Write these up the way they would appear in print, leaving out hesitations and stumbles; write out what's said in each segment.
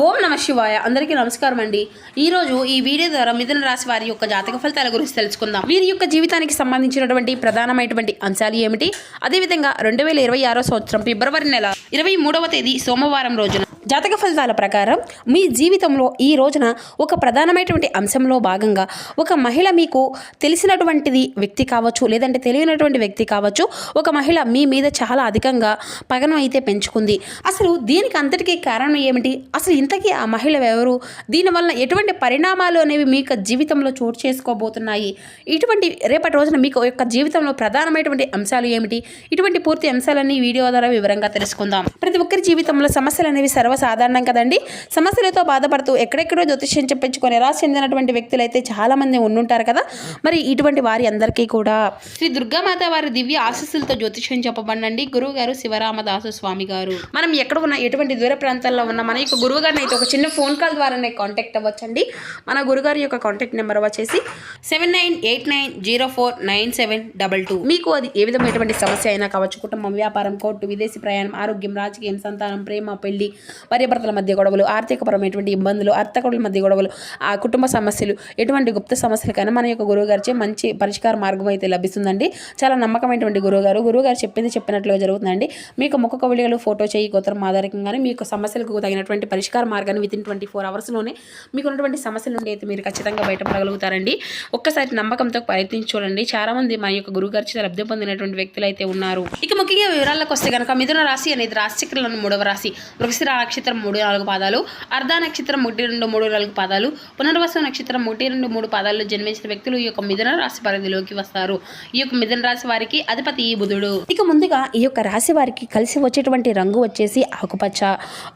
ఓం నమ శివాయ. అందరికీ నమస్కారం అండి. ఈరోజు ఈ వీడియో ద్వారా మిథున రాశి వారి యొక్క జాతక ఫలితాల గురించి తెలుసుకుందాం. వీరి యొక్క జీవితానికి సంబంధించినటువంటి ప్రధానమైనటువంటి అంశాలు ఏమిటి, అదేవిధంగా 2026 సంవత్సరం ఫిబ్రవరి నెల 23వ తేదీ సోమవారం రోజున జాతక ఫలితాల ప్రకారం మీ జీవితంలో ఈ రోజున ఒక ప్రధానమైనటువంటి అంశంలో భాగంగా ఒక మహిళ మీకు తెలిసినటువంటిది వ్యక్తి కావచ్చు, లేదంటే తెలియనటువంటి వ్యక్తి కావచ్చు, ఒక మహిళ మీ మీద చాలా అధికంగా పగను అయితే పెంచుకుంది. అసలు దీనికి అంతటికీ కారణం ఏమిటి, అసలు ఇంతకీ ఆ మహిళ ఎవరు, దీనివల్ల ఎటువంటి పరిణామాలు అనేవి మీ యొక్క జీవితంలో చోటు చేసుకోబోతున్నాయి, ఇటువంటి రేపటి రోజున మీకు యొక్క జీవితంలో ప్రధానమైనటువంటి అంశాలు ఏమిటి, ఇటువంటి పూర్తి అంశాలన్నీ వీడియో ద్వారా వివరంగా తెలుసుకుందాం. ప్రతి ఒక్కరి జీవితంలో సమస్యలు అనేవి సర్వసాధారణం కదండి. సమస్యలతో బాధపడుతూ ఎక్కడెక్కడో జ్యోతిష్యం చెప్పించుకొని నిరాశ చెందినటువంటి వ్యక్తులు అయితే చాలా మంది ఉండుంటారు కదా. మరి ఇటువంటి వారి అందరికీ కూడా శ్రీ దుర్గామాత వారి దివ్య ఆశీస్సులతో జ్యోతిష్యం చెప్పబడండి గురువు గారు శివరామదాసు స్వామి గారు. మనం ఎక్కడ ఉన్నా, ఎటువంటి దూర ప్రాంతాల్లో ఉన్న మన యొక్క గురువు గారిని అయితే ఒక చిన్న ఫోన్ కాల్ ద్వారానే కాంటాక్ట్ అవ్వచ్చండి. మన గురుగారి యొక్క కాంటాక్ట్ నెంబర్ వచ్చేసి 7989049722. మీకు అది ఏ విధమైనటువంటి సమస్య అయినా కావచ్చు, కుటుంబం, వ్యాపారం, కోర్టు, విదేశీ ప్రయాణం, ఆరోగ్యం, రాజకీయం, సంతానం, ప్రేమ, పెళ్లి, భార్యాభర్తల మధ్య గొడవలు, ఆర్థికపరమైనటువంటి ఇబ్బందులు, అర్థకుల మధ్య గొడవలు, ఆ కుటుంబ సమస్యలు, ఎటువంటి గుప్త సమస్యలకైనా మన యొక్క గురువు గారిచే మంచి పరిష్కార మార్గం అయితే లభిస్తుందండి. చాలా నమ్మకమైనటువంటి గురువుగారు చెప్పింది చెప్పినట్లుగా జరుగుతుందండి. మీకు ముఖ కవళికలు, ఫోటో చేయి గోత్రం ఆధారికంగానే మీకు సమస్యలకు తగినటువంటి పరిష్కార మార్గాన్ని వితిన్ 24 అవర్స్లోనే మీకు ఉన్నటువంటి సమస్యల నుండి అయితే మీరు ఖచ్చితంగా బయటపడగలుగుతారండి. ఒక్కసారి నమ్మకంతో ప్రయత్నించి చూడండి. చాలా మంది మన యొక్క గురువు గారి చేత లబ్ధి పొందినటువంటి వ్యక్తులు అయితే ఉన్నారు. ఇక ముఖ్యంగా వివరాలకు వస్తే కనుక మిథున రాశి అనేది రాశిచక్రంలోని 3వ రాశి. వృషభ నక్షత్రం 3-4 పాదాలు, అర్ధ నక్షత్రం 1-2-3-4 పాదాలు, పునర్వసు నక్షత్రం 1-2-3 పాదాల్లో జన్మించిన వ్యక్తులు ఈ యొక్క మిథున రాశి పరిధిలోకి వస్తారు. ఈ యొక్క మిథున రాశి వారికి అధిపతి బుధుడు. ఇక ముందుగా ఈ యొక్క రాశి వారికి కలిసి వచ్చేటువంటి రంగు వచ్చేసి ఆకుపచ్చ.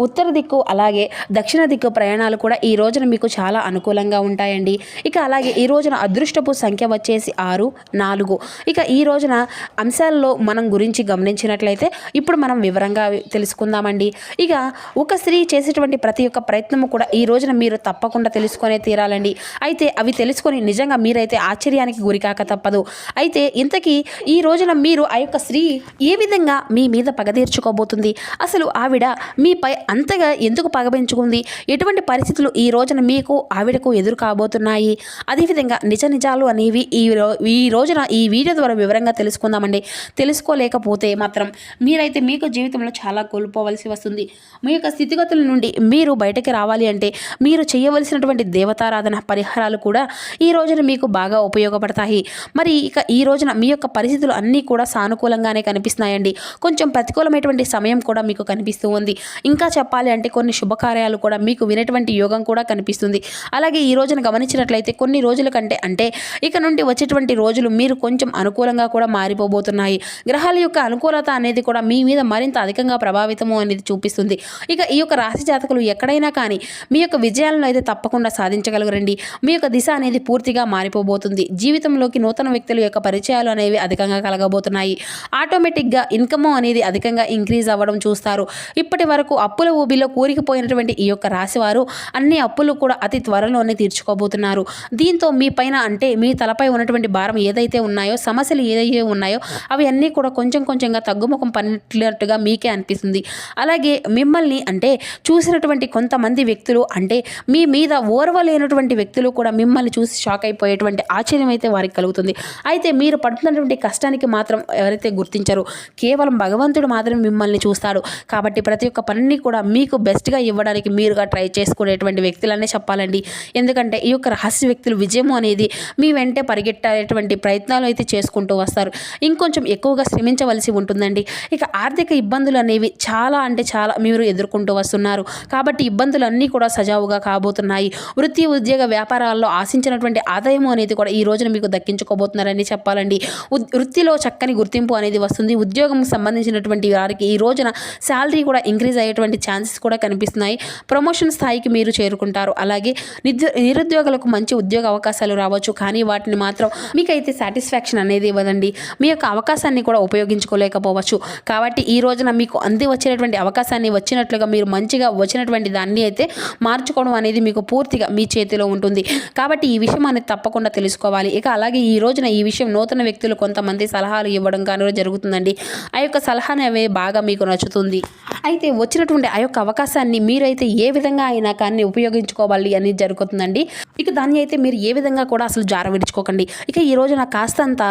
ఉత్తర దిక్కు అలాగే దక్షిణ దిక్కు ప్రయాణాలు కూడా ఈ రోజున మీకు చాలా అనుకూలంగా ఉంటాయండి. ఇక అలాగే ఈ రోజున అదృష్టపు సంఖ్య వచ్చేసి 6, 4. ఇక ఈ రోజున అంశాల్లో మనం గురించి గమనించినట్లయితే ఇప్పుడు మనం వివరంగా తెలుసుకుందామండి. ఇక ఒక స్త్రీ చేసేటువంటి ప్రతి ఒక్క ప్రయత్నము కూడా ఈ రోజున మీరు తప్పకుండా తెలుసుకొనే తీరాలండి. అయితే అవి తెలుసుకొని నిజంగా మీరైతే ఆశ్చర్యానికి గురికాక తప్పదు. అయితే ఇంతకీ ఈ రోజున మీరు ఆ యొక్క స్త్రీ ఏ విధంగా మీ మీద పగ తీర్చుకోబోతుంది, అసలు ఆవిడ మీపై అంతగా ఎందుకు పగ పెంచుకుంది, ఎటువంటి పరిస్థితులు ఈ రోజున మీకు ఆవిడకు ఎదురు కాబోతున్నాయి, అదేవిధంగా నిజాలు అనేవి ఈ రోజున ఈ వీడియో ద్వారా వివరంగా తెలుసుకుందామండి. తెలుసుకోలేకపోతే మాత్రం మీరైతే మీకు జీవితంలో చాలా కోల్పోవలసి వస్తుంది. మీ యొక్క స్థితిగతుల నుండి మీరు బయటకి రావాలి అంటే మీరు చేయవలసినటువంటి దేవతారాధన పరిహారాలు కూడా ఈ రోజున మీకు బాగా ఉపయోగపడతాయి. మరి ఇక ఈ రోజున మీ యొక్క పరిస్థితులు అన్నీ కూడా సానుకూలంగానే కనిపిస్తున్నాయండి. కొంచెం ప్రతికూలమైనటువంటి సమయం కూడా మీకు కనిపిస్తూ ఉంది. ఇంకా చెప్పాలి అంటే కొన్ని శుభకార్యాలు కూడా మీకు వినేటువంటి యోగం కూడా కనిపిస్తుంది. అలాగే ఈ రోజున గమనించినట్లయితే కొన్ని రోజుల కంటే అంటే ఇక నుండి వచ్చేటువంటి రోజులు మీరు కొంచెం అనుకూలంగా కూడా మారిపోబోతున్నాయి. గ్రహాల యొక్క అనుకూలత అనేది కూడా మీ మీద మరింత అధికంగా ప్రభావితము అనేది చూపిస్తుంది. ఇక ఈ యొక్క రాశి జాతకులు ఎక్కడైనా కానీ మీ యొక్క విజయాలను అయితే తప్పకుండా సాధించగలగరండి. మీ యొక్క దిశ అనేది పూర్తిగా మారిపోబోతుంది. జీవితంలోకి నూతన వ్యక్తుల యొక్క పరిచయాలు అనేవి అధికంగా కలగబోతున్నాయి. ఆటోమేటిక్గా ఇన్కమ్ అనేది అధికంగా ఇంక్రీజ్ అవ్వడం చూస్తారు. ఇప్పటి వరకు అప్పుల ఊబిలో కూరికిపోయినటువంటి ఈ యొక్క రాశివారు అన్ని అప్పులు కూడా అతి త్వరలోనే తీర్చుకోబోతున్నారు. దీంతో మీ పైన అంటే మీ తలపై ఉన్నటువంటి భారం ఏదైతే ఉన్నాయో, సమస్యలు ఏదైతే ఉన్నాయో అవి అన్నీ కూడా కొంచెంగా తగ్గుముఖం పడినట్లుగా మీకే అనిపిస్తుంది. అలాగే మిమ్మల్ని అంటే చూసినటువంటి కొంతమంది వ్యక్తులు అంటే మీ మీద ఓర్వలేనటువంటి వ్యక్తులు కూడా మిమ్మల్ని చూసి షాక్ అయిపోయేటువంటి ఆశ్చర్యం అయితే వారికి కలుగుతుంది. అయితే మీరు పడుతున్నటువంటి కష్టానికి మాత్రం ఎవరైతే గుర్తించారో కేవలం భగవంతుడు మాత్రమే మిమ్మల్ని చూస్తాడు. కాబట్టి ప్రతి ఒక్క పనిని కూడా మీకు బెస్ట్గా ఇవ్వడానికి మీరుగా ట్రై చేసుకునేటువంటి వ్యక్తులనే చెప్పాలండి. ఎందుకంటే ఈ యొక్క రహస్య వ్యక్తులు విజయము అనేది మీ వెంటే పరిగెట్టేటువంటి ప్రయత్నాలు అయితే చేసుకుంటూ వస్తారు. ఇంకొంచెం ఎక్కువగా శ్రమించవలసి ఉంటుందండి. ఇక ఆర్థిక ఇబ్బందులు అనేవి చాలా అంటే చాలా మీరు ఎదుర్కొంటూ వస్తున్నారు. కాబట్టి ఇబ్బందులన్నీ కూడా సజావుగా కాబోతున్నాయి. వృత్తి, ఉద్యోగ, వ్యాపారాల్లో ఆశించినటువంటి ఆదాయం అనేది కూడా ఈ రోజున మీకు దక్కించుకోబోతున్నారని చెప్పాలండి. వృత్తిలో చక్కని గుర్తింపు అనేది వస్తుంది. ఉద్యోగం సంబంధించినటువంటి వారికి ఈ రోజున శాలరీ కూడా ఇంక్రీజ్ అయ్యేటువంటి ఛాన్సెస్ కూడా కనిపిస్తున్నాయి. ప్రమోషన్ స్థాయికి మీరు చేరుకుంటారు. అలాగే నిరుద్యోగులకు మంచి ఉద్యోగ అవకాశాలు రావచ్చు. కానీ వాటిని మాత్రం మీకైతే సాటిస్ఫాక్షన్ అనేది ఇవ్వదండి. మీ యొక్క అవకాశాన్ని కూడా ఉపయోగించుకోలేకపోవచ్చు. కాబట్టి ఈ రోజున మీకు అంది వచ్చినటువంటి అవకాశాన్ని వచ్చినట్లుగా మీరు మంచిగా వచ్చినటువంటి దాన్ని అయితే మార్చుకోవడం అనేది మీకు పూర్తిగా మీ చేతిలో ఉంటుంది. కాబట్టి ఈ విషయం అనేది తప్పకుండా తెలుసుకోవాలి. ఇక అలాగే ఈ రోజున ఈ విషయం నూతన వ్యక్తులు కొంతమంది సలహాలు ఇవ్వడం కానీ జరుగుతుందండి. ఆ యొక్క సలహా అనేవి బాగా మీకు నచ్చుతుంది. అయితే వచ్చినటువంటి ఆ యొక్క అవకాశాన్ని మీరైతే ఏ విధంగా అయినా కానీ ఉపయోగించుకోవాలి అనేది జరుగుతుందండి. ఇక దాన్ని అయితే మీరు ఏ విధంగా కూడా అసలు జారవిడుచుకోకండి. ఇక ఈ రోజున కాస్తంత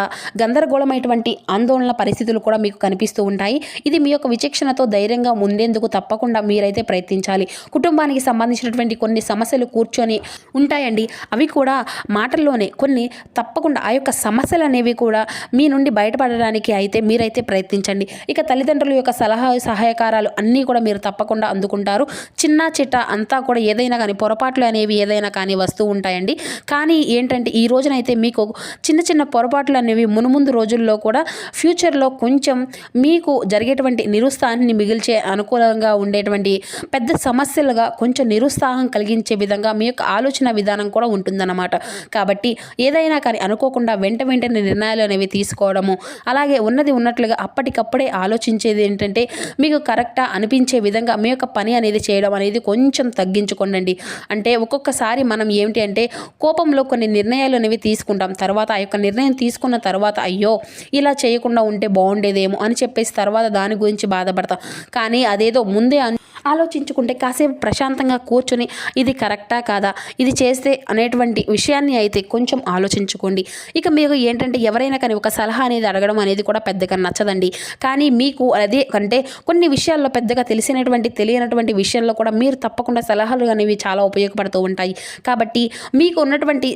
గందరగోళమైనటువంటి ఆందోళన పరిస్థితులు కూడా మీకు కనిపిస్తూ ఉంటాయి. ఇది మీ యొక్క విచక్షణతో ధైర్యంగా ఉండేందుకు తప్పకుండా మీరైతే ప్రయత్నించాలి. కుటుంబానికి సంబంధించినటువంటి కొన్ని సమస్యలు కూర్చొని ఉంటాయండి. అవి కూడా మాటల్లోనే కొన్ని తప్పకుండా ఆ యొక్క సమస్యలు అనేవి కూడా మీ నుండి బయటపడడానికి అయితే మీరైతే ప్రయత్నించండి. ఇక తల్లిదండ్రుల యొక్క సలహా సహాయకారాలు అన్నీ కూడా మీరు తప్పకుండా అందుకుంటారు. చిన్న చిట్ట అంతా కూడా ఏదైనా కానీ పొరపాట్లు అనేవి ఏదైనా కానీ వస్తూ ఉంటాయండి. కానీ ఏంటంటే ఈ రోజునైతే మీకు చిన్న చిన్న పొరపాట్లు అనేవి మునుముందు రోజుల్లో కూడా ఫ్యూచర్లో కొంచెం మీకు జరిగేటువంటి నిరుత్సాహాన్ని మిగిల్చే అనుకూలంగా ఉండేటువంటి పెద్ద సమస్యలుగా కొంచెం నిరుత్సాహం కలిగించే విధంగా మీ యొక్క ఆలోచన విధానం కూడా ఉంటుందన్నమాట. కాబట్టి ఏదైనా కానీ అనుకోకుండా వెంటనే నిర్ణయాలు అనేవి తీసుకోవడము, అలాగే ఉన్నది ఉన్నట్లుగా అప్పటికప్పుడే ఆలోచించేది ఏంటంటే మీకు కరెక్టా అనిపించే విధంగా మీ యొక్క పని అనేది చేయడం అనేది కొంచెం తగ్గించుకోండి. అంటే ఒక్కొక్కసారి మనం ఏమిటి అంటే కోపంలో కొన్ని నిర్ణయాలు అనేవి తీసుకుంటాం. తర్వాత ఆ యొక్క నిర్ణయం తీసుకున్న తర్వాత అయ్యో ఇలా చేయకుండా ఉంటే బాగుండేదేమో అని చెప్పేసి తర్వాత దాని గురించి బాధపడతాం. కానీ అదేదో ముందే ఆలోచించుకుంటే కాసేపు ప్రశాంతంగా కూర్చొని ఇది కరెక్టా కాదా, ఇది చేస్తే అనేటువంటి విషయాన్ని అయితే కొంచెం ఆలోచించుకోండి. ఇక మీకు ఏంటంటే ఎవరైనా కానీ ఒక సలహా అనేది అడగడం అనేది కూడా పెద్దగా నచ్చదండి. కానీ మీకు అదే అంటే కొన్ని విషయాల్లో పెద్దగా తెలియనటువంటి విషయాల్లో కూడా మీరు తప్పకుండా సలహాలు అనేవి చాలా ఉపయోగపడుతూ ఉంటాయి. కాబట్టి మీకు ఉన్నటువంటి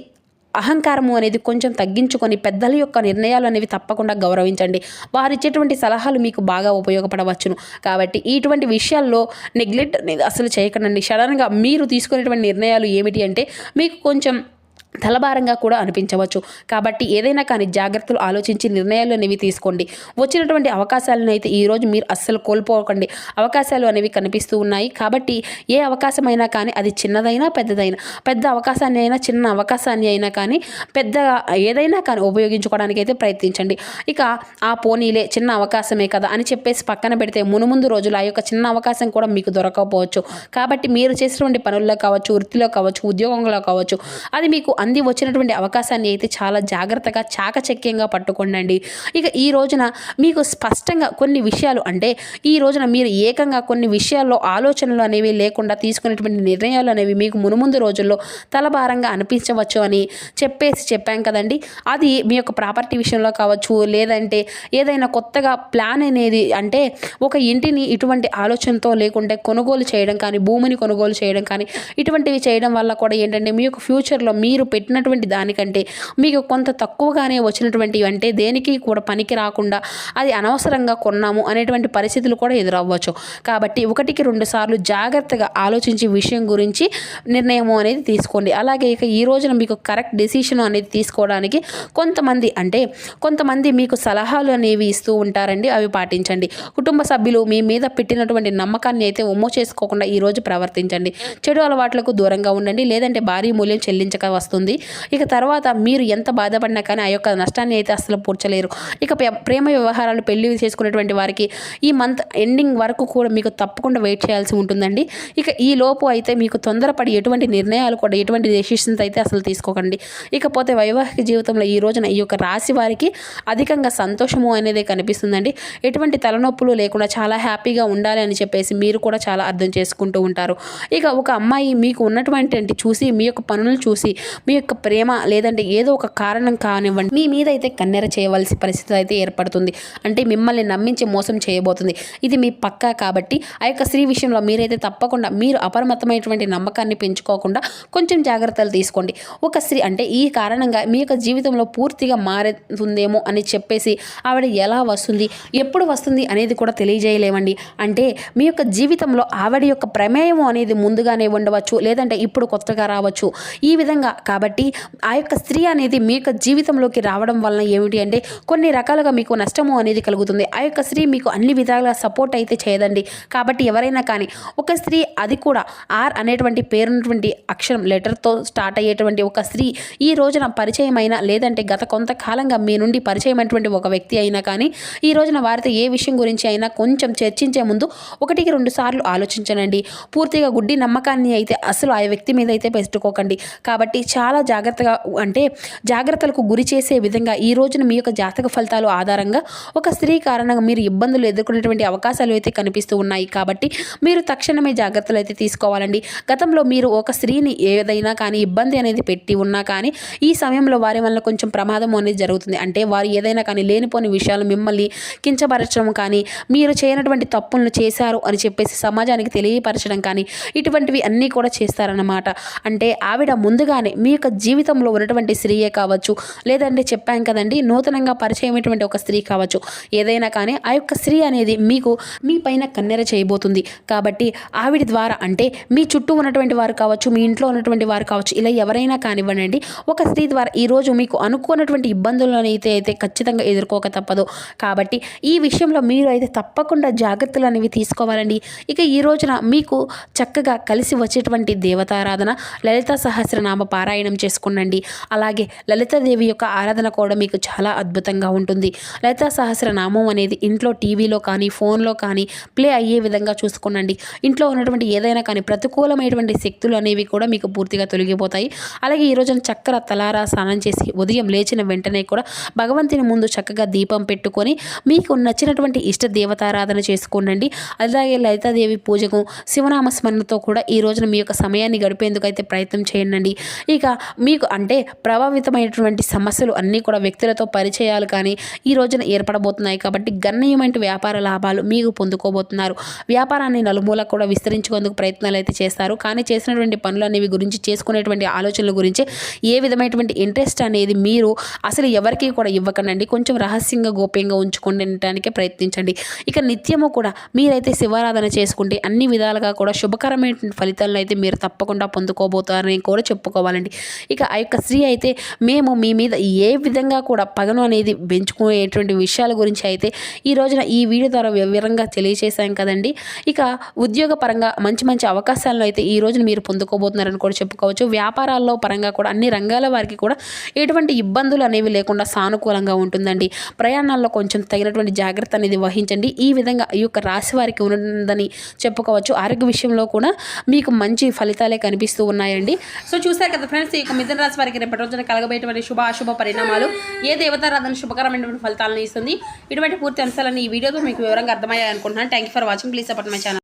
అహంకారము అనేది కొంచెం తగ్గించుకొని పెద్దల యొక్క నిర్ణయాలు అనేవి తప్పకుండా గౌరవించండి. వారు ఇచ్చేటువంటి సలహాలు మీకు బాగా ఉపయోగపడవచ్చును. కాబట్టి ఇటువంటి విషయాల్లో నెగ్లెక్ట్ అనేది అసలు చేయకండి. సడన్గా మీరు తీసుకునేటువంటి నిర్ణయాలు ఏమిటి అంటే మీకు కొంచెం తలభారంగా కూడా అనిపించవచ్చు. కాబట్టి ఏదైనా కానీ జాగ్రత్తలు ఆలోచించి నిర్ణయాలు అనేవి తీసుకోండి. వచ్చినటువంటి అవకాశాలను అయితే ఈరోజు మీరు అస్సలు కోల్పోకండి. అవకాశాలు అనేవి కనిపిస్తూ ఉన్నాయి. కాబట్టి ఏ అవకాశమైనా కానీ అది చిన్నదైనా పెద్దదైనా, పెద్ద అవకాశాన్ని అయినా చిన్న అవకాశాన్ని అయినా కానీ పెద్దగా ఏదైనా కానీ ఉపయోగించుకోవడానికి అయితే ప్రయత్నించండి. ఇక ఆ పోనీలే చిన్న అవకాశమే కదా అని చెప్పేసి పక్కన పెడితే మునుముందు రోజులు ఆ యొక్క చిన్న అవకాశం కూడా మీకు దొరకకపోవచ్చు. కాబట్టి మీరు చేసినటువంటి పనుల్లో కావచ్చు, వృత్తిలో కావచ్చు, ఉద్యోగంలో కావచ్చు, అది మీకు అంది వచ్చినటువంటి అవకాశాన్ని అయితే చాలా జాగ్రత్తగా చాకచక్యంగా పట్టుకోండి. ఇక ఈ రోజున మీకు స్పష్టంగా కొన్ని విషయాలు అంటే ఈ రోజున మీరు ఏకంగా కొన్ని విషయాల్లో ఆలోచనలు అనేవి లేకుండా తీసుకునేటువంటి నిర్ణయాలు అనేవి మీకు మునుముందు రోజుల్లో తలభారంగా అనిపించవచ్చు అని చెప్పాం కదండి. అది మీ యొక్క ప్రాపర్టీ విషయంలో కావచ్చు, లేదంటే ఏదైనా కొత్తగా ప్లాన్ అనేది అంటే ఒక ఇంటిని ఇటువంటి ఆలోచనతో లేకుంటే కొనుగోలు చేయడం కానీ, భూమిని కొనుగోలు చేయడం కానీ ఇటువంటివి చేయడం వల్ల కూడా ఏంటంటే మీ యొక్క ఫ్యూచర్లో మీరు పెట్టినటువంటి దానికంటే మీకు కొంత తక్కువగానే వచ్చినటువంటివి అంటే దేనికి కూడా పనికి రాకుండా అది అనవసరంగా కొన్నాము అనేటువంటి పరిస్థితులు కూడా ఎదురవ్వచ్చు. కాబట్టి 1-2 సార్లు జాగ్రత్తగా ఆలోచించి విషయం గురించి నిర్ణయం అనేది తీసుకోండి. అలాగే ఇక ఈ రోజున మీకు కరెక్ట్ డెసిషన్ అనేది తీసుకోవడానికి కొంతమంది మీకు సలహాలు అనేవి ఇస్తూ ఉంటారండి. అవి పాటించండి. కుటుంబ సభ్యులు మీ మీద పెట్టినటువంటి నమ్మకాన్ని అయితే ఒమ్ము చేసుకోకుండా ఈరోజు ప్రవర్తించండి. చెడు అలవాట్లకు దూరంగా ఉండండి. లేదంటే భారీ మూల్యం చెల్లించక వస్తుంది. ఇక తర్వాత మీరు ఎంత బాధపడినా కానీ ఆ యొక్క నష్టాన్ని అయితే అసలు పూడ్చలేరు. ఇక ప్రేమ వ్యవహారాలు పెళ్లి చేసుకునేటువంటి వారికి ఈ మంత్ ఎండింగ్ వరకు కూడా మీకు తప్పకుండా వెయిట్ చేయాల్సి ఉంటుందండి. ఇక ఈ లోపు అయితే మీకు తొందరపడి ఎటువంటి నిర్ణయాలు కూడా ఎటువంటి డెసిషన్స్ అయితే అసలు తీసుకోకండి. ఇకపోతే వైవాహిక జీవితంలో ఈ రోజున ఈ యొక్క రాశి వారికి అధికంగా సంతోషము అనేది కనిపిస్తుందండి. ఎటువంటి తలనొప్పులు లేకుండా చాలా హ్యాపీగా ఉండాలి అని చెప్పేసి మీరు కూడా చాలా అర్థం చేసుకుంటూ ఉంటారు. ఇక ఒక అమ్మాయి మీకు ఉన్నటువంటి చూసి మీ యొక్క పనులను చూసి మీ యొక్క ప్రేమ లేదంటే ఏదో ఒక కారణం కానివ్వండి మీ మీద అయితే కన్నెర చేయవలసిన పరిస్థితి అయితే ఏర్పడుతుంది. అంటే మిమ్మల్ని నమ్మించి మోసం చేయబోతుంది. ఇది మీ పక్కా. కాబట్టి ఆ యొక్క స్త్రీ విషయంలో మీరైతే తప్పకుండా మీరు అపరిమితమైనటువంటి నమ్మకాన్ని పెంచుకోకుండా కొంచెం జాగ్రత్తలు తీసుకోండి. ఒక స్త్రీ అంటే ఈ కారణంగా మీ యొక్క జీవితంలో పూర్తిగా మారుతుందేమో అని చెప్పేసి ఆవిడ ఎలా వస్తుంది, ఎప్పుడు వస్తుంది అనేది కూడా తెలియజేయలేమండి. అంటే మీ యొక్క జీవితంలో ఆవిడ యొక్క ప్రమేయం అనేది ముందుగానే ఉండవచ్చు, లేదంటే ఇప్పుడు కొత్తగా రావచ్చు. ఈ విధంగా కాబట్టి ఆ యొక్క స్త్రీ అనేది మీ యొక్క జీవితంలోకి రావడం వలన ఏమిటి అంటే కొన్ని రకాలుగా మీకు నష్టము అనేది కలుగుతుంది. ఆ యొక్క స్త్రీ మీకు అన్ని విధాలుగా సపోర్ట్ అయితే చేయదండి. కాబట్టి ఎవరైనా కానీ ఒక స్త్రీ, అది కూడా ఆర్ అనేటువంటి పేరున్నటువంటి అక్షరం లెటర్తో స్టార్ట్ అయ్యేటువంటి ఒక స్త్రీ ఈ రోజున పరిచయం అయినా, లేదంటే గత కొంతకాలంగా మీ నుండి పరిచయం అయినటువంటి ఒక వ్యక్తి అయినా కానీ ఈ రోజున వారితో ఏ విషయం గురించి అయినా కొంచెం చర్చించే ముందు 1-2 సార్లు ఆలోచించనండి. పూర్తిగా గుడ్డి నమ్మకాన్ని అయితే అసలు ఆ వ్యక్తి మీద అయితే పెట్టుకోకండి. కాబట్టి చాలా జాగ్రత్తగా, అంటే జాగ్రత్తలకు గురి చేసే విధంగా ఈ రోజున మీ యొక్క జాతక ఫలితాలు ఆధారంగా ఒక స్త్రీ కారణంగా మీరు ఇబ్బందులు ఎదుర్కొనేటువంటి అవకాశాలు అయితే కనిపిస్తూ ఉన్నాయి. కాబట్టి మీరు తక్షణమే జాగ్రత్తలు అయితే తీసుకోవాలండి. గతంలో మీరు ఒక స్త్రీని ఏదైనా కానీ ఇబ్బంది అనేది పెట్టి ఉన్నా కానీ ఈ సమయంలో వారి వల్ల కొంచెం ప్రమాదం అనేది జరుగుతుంది. అంటే వారు ఏదైనా కానీ లేనిపోని విషయాలు మిమ్మల్ని కించపరచడం కానీ, మీరు చేయనటువంటి తప్పులను చేశారు అని చెప్పేసి సమాజానికి తెలియపరచడం కానీ, ఇటువంటివి అన్నీ కూడా చేస్తారన్నమాట. అంటే ఆవిడ ముందుగానే మీ యొక్క జీవితంలో ఉన్నటువంటి స్త్రీయే కావచ్చు, లేదంటే చెప్పాం కదండి నూతనంగా పరిచయమైనటువంటి ఒక స్త్రీ కావచ్చు, ఏదైనా కానీ ఆ యొక్క స్త్రీ అనేది మీకు మీ పైన కన్నెర చేయబోతుంది. కాబట్టి ఆవిడ ద్వారా, అంటే మీ చుట్టూ ఉన్నటువంటి వారు కావచ్చు, మీ ఇంట్లో ఉన్నటువంటి వారు కావచ్చు, ఇలా ఎవరైనా కానివ్వండి, ఒక స్త్రీ ద్వారా ఈరోజు మీకు అనుకున్నటువంటి ఇబ్బందులను అయితే ఖచ్చితంగా ఎదుర్కోక తప్పదు. కాబట్టి ఈ విషయంలో మీరు అయితే తప్పకుండా జాగ్రత్తలు అనేవి తీసుకోవాలండి. ఇక ఈ రోజున మీకు చక్కగా కలిసి వచ్చేటువంటి దేవతారాధన లలితా సహస్రనామ పారాయణం చేసుకునండి. అలాగే లలితాదేవి యొక్క ఆరాధన కూడా మీకు చాలా అద్భుతంగా ఉంటుంది. లలితా సహస్రనామం అనేది ఇంట్లో టీవీలో కానీ, ఫోన్లో కానీ ప్లే అయ్యే విధంగా చూసుకునండి. ఇంట్లో ఉన్నటువంటి ఏదైనా కానీ ప్రతికూలమైనటువంటి శక్తులు అనేవి కూడా మీకు పూర్తిగా తొలగిపోతాయి. అలాగే ఈ రోజున చక్కర తలారా స్నానం చేసి ఉదయం లేచిన వెంటనే కూడా భగవంతుని ముందు చక్కగా దీపం పెట్టుకొని మీకు నచ్చినటువంటి ఇష్ట దేవతారాధన చేసుకోండి. అలాగే లలితాదేవి పూజకు శివనామ స్మరణతో కూడా ఈ రోజున మీ యొక్క సమయాన్ని గడిపేందుకు అయితే ప్రయత్నం చేయండి. ఇక మీకు అంటే ప్రభావితమైనటువంటి సమస్యలు అన్నీ కూడా వ్యక్తులతో పరిచయాలు కానీ ఈ రోజున ఏర్పడబోతున్నాయి. కాబట్టి గణనీయమైన వ్యాపార లాభాలు మీకు పొందుకోబోతున్నారు. వ్యాపారాన్ని నలుమూలకు కూడా విస్తరించుకుందుకు ప్రయత్నాలు అయితే చేస్తారు. కానీ చేసినటువంటి పనులు అనేవి గురించి, చేసుకునేటువంటి ఆలోచనల గురించి ఏ విధమైనటువంటి ఇంట్రెస్ట్ అనేది మీరు అసలు ఎవరికి కూడా ఇవ్వకండి. కొంచెం రహస్యంగా గోప్యంగా ఉంచుకోవడానికే ప్రయత్నించండి. ఇక నిత్యము కూడా మీరైతే శివారాధన చేసుకుంటే అన్ని విధాలుగా కూడా శుభకరమైన ఫలితాలను అయితే మీరు తప్పకుండా పొందుకోబోతారని కూడా చెప్పుకోవాలండి. ఇక ఆ యొక్క స్త్రీ అయితే మేము మీ మీద ఏ విధంగా కూడా పగను అనేది పెంచుకునేటువంటి విషయాల గురించి అయితే ఈ రోజున ఈ వీడియో ద్వారా వివరంగా తెలియజేశాం కదండి. ఇక ఉద్యోగ పరంగా మంచి మంచి అవకాశాలను అయితే ఈ రోజున మీరు పొందుకోబోతున్నారని కూడా చెప్పుకోవచ్చు. వ్యాపారాల్లో పరంగా కూడా అన్ని రంగాల వారికి కూడా ఎటువంటి ఇబ్బందులు అనేవి లేకుండా సానుకూలంగా ఉంటుందండి. ప్రయాణాల్లో కొంచెం తగినటువంటి జాగ్రత్త అనేది వహించండి. ఈ విధంగా ఈ యొక్క రాశి వారికి ఉందని చెప్పుకోవచ్చు. ఆరోగ్య విషయంలో కూడా మీకు మంచి ఫలితాలే కనిపిస్తూ ఉన్నాయండి. సో చూసారు కదా ఫ్రెండ్స్, ఈ యొక్క మిథున రాశి వారికి రేపటి రోజున కలగబోయేటువంటి శుభ అశుభ పరిణామాలు, ఏ దేవతారాధన శుభకరమైనటువంటి ఫలితాలను ఇస్తుంది, ఇటువంటి పూర్తి అంశాలన్నీ ఈ వీడియోతో మీకు వివరంగా అర్థమయ్యాయి అనుకుంటున్నాను. Thank you for watching. Please support my channel.